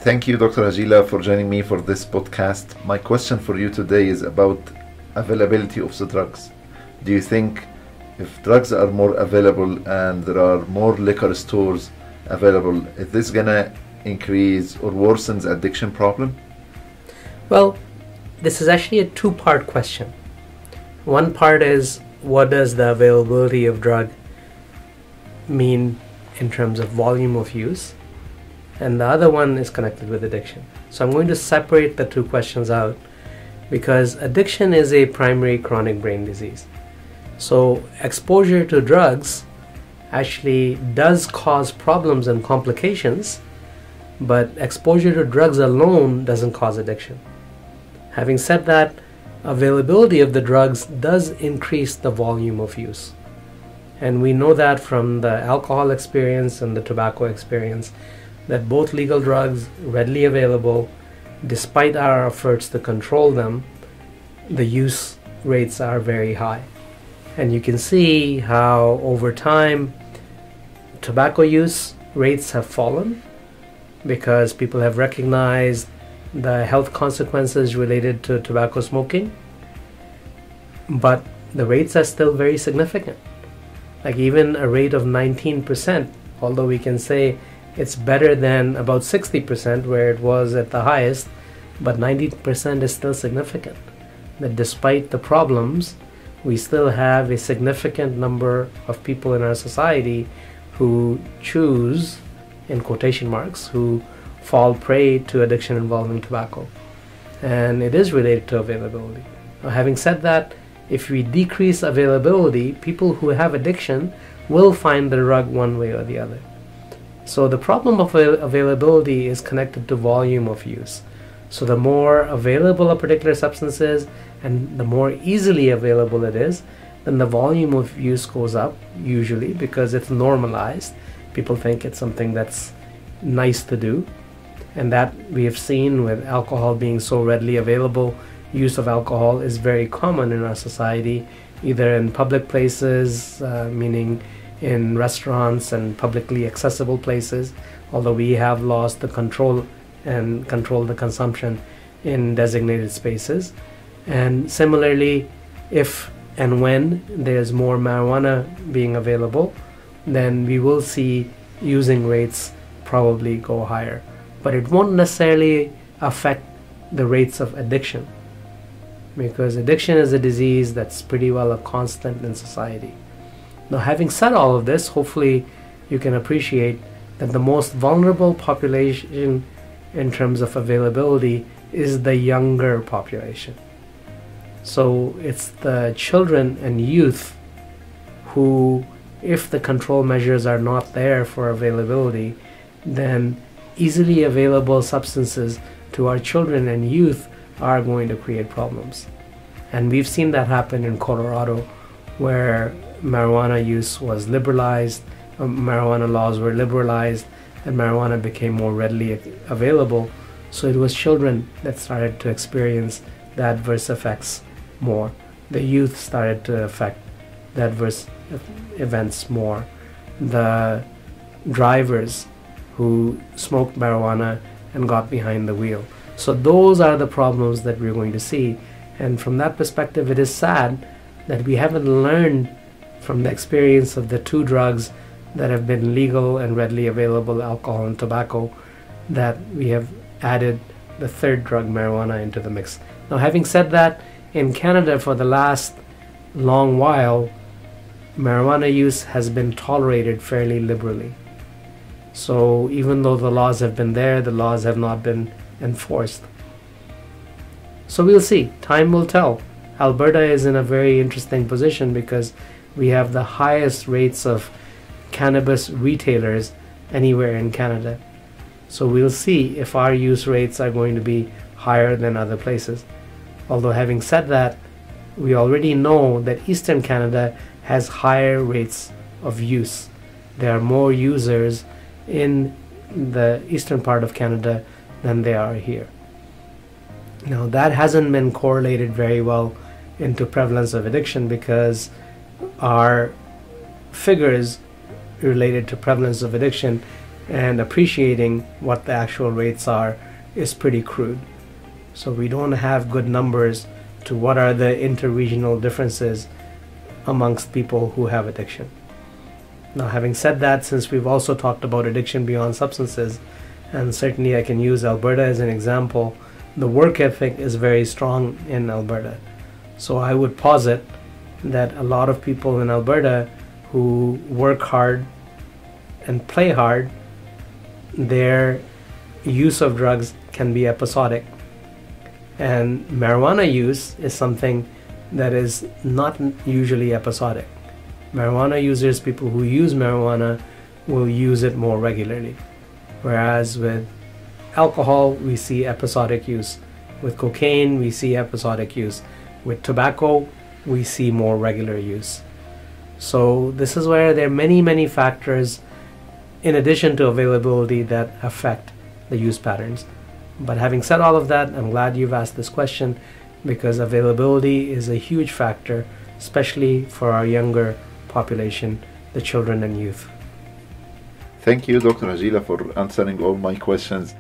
Thank you, Dr. Hajela, for joining me for this podcast. My question for you today is about availability of the drugs. Do you think if drugs are more available and there are more liquor stores available, is this gonna increase or worsen the addiction problem? Well, this is actually a two-part question. One part is, what does the availability of drug mean in terms of volume of use? And the other one is connected with addiction. So I'm going to separate the two questions out because addiction is a primary chronic brain disease. So exposure to drugs actually does cause problems and complications, but exposure to drugs alone doesn't cause addiction. Having said that, availability of the drugs does increase the volume of use. And we know that from the alcohol experience and the tobacco experience, that both legal drugs, readily available, despite our efforts to control them, the use rates are very high. And you can see how over time tobacco use rates have fallen because people have recognized the health consequences related to tobacco smoking, but the rates are still very significant. Like even a rate of 19%, although we can say it's better than about 60% where it was at the highest, but 90% is still significant. That despite the problems, we still have a significant number of people in our society who choose, in quotation marks, who fall prey to addiction involving tobacco. And it is related to availability. Now, having said that, if we decrease availability, people who have addiction will find the drug one way or the other. So the problem of availability is connected to volume of use. So the more available a particular substance is and the more easily available it is, then the volume of use goes up usually because it's normalized. People think it's something that's nice to do. And that we have seen with alcohol being so readily available, use of alcohol is very common in our society, either in public places, meaning in restaurants and publicly accessible places, although we have lost the control the consumption in designated spaces. And similarly, if and when there's more marijuana being available, then we will see using rates probably go higher. But it won't necessarily affect the rates of addiction, because addiction is a disease that's pretty well a constant in society. Now, having said all of this, hopefully you can appreciate that the most vulnerable population in terms of availability is the younger population. So it's the children and youth who, if the control measures are not there for availability, then easily available substances to our children and youth are going to create problems. And we've seen that happen in Colorado, where marijuana use was liberalized, marijuana laws were liberalized, and marijuana became more readily available. So it was children that started to experience the adverse effects more. The youth started to affect the adverse events more. The drivers who smoked marijuana and got behind the wheel. So those are the problems that we're going to see. And from that perspective, it is sad that we haven't learned from the experience of the two drugs that have been legal and readily available, alcohol and tobacco, that we have added the third drug, marijuana, into the mix. Now, having said that, in Canada for the last long while, marijuana use has been tolerated fairly liberally. So even though the laws have been there, the laws have not been enforced. So we'll see. Time will tell. Alberta is in a very interesting position because we have the highest rates of cannabis retailers anywhere in Canada. So we'll see if our use rates are going to be higher than other places. Although having said that, we already know that Eastern Canada has higher rates of use. There are more users in the eastern part of Canada than there are here. Now, that hasn't been correlated very well into prevalence of addiction because our figures related to prevalence of addiction and appreciating what the actual rates are is pretty crude. So we don't have good numbers to what are the interregional differences amongst people who have addiction. Now, having said that, since we've also talked about addiction beyond substances, and certainly I can use Alberta as an example, the work ethic is very strong in Alberta. So I would posit that a lot of people in Alberta who work hard and play hard, their use of drugs can be episodic. And marijuana use is something that is not usually episodic. Marijuana users, people who use marijuana, will use it more regularly. Whereas with alcohol, we see episodic use. With cocaine, we see episodic use. With tobacco, we see more regular use. So this is where there are many, many factors in addition to availability that affect the use patterns. But having said all of that, I'm glad you've asked this question, because availability is a huge factor, especially for our younger population, the children and youth. Thank you, Dr. Hajela, for answering all my questions.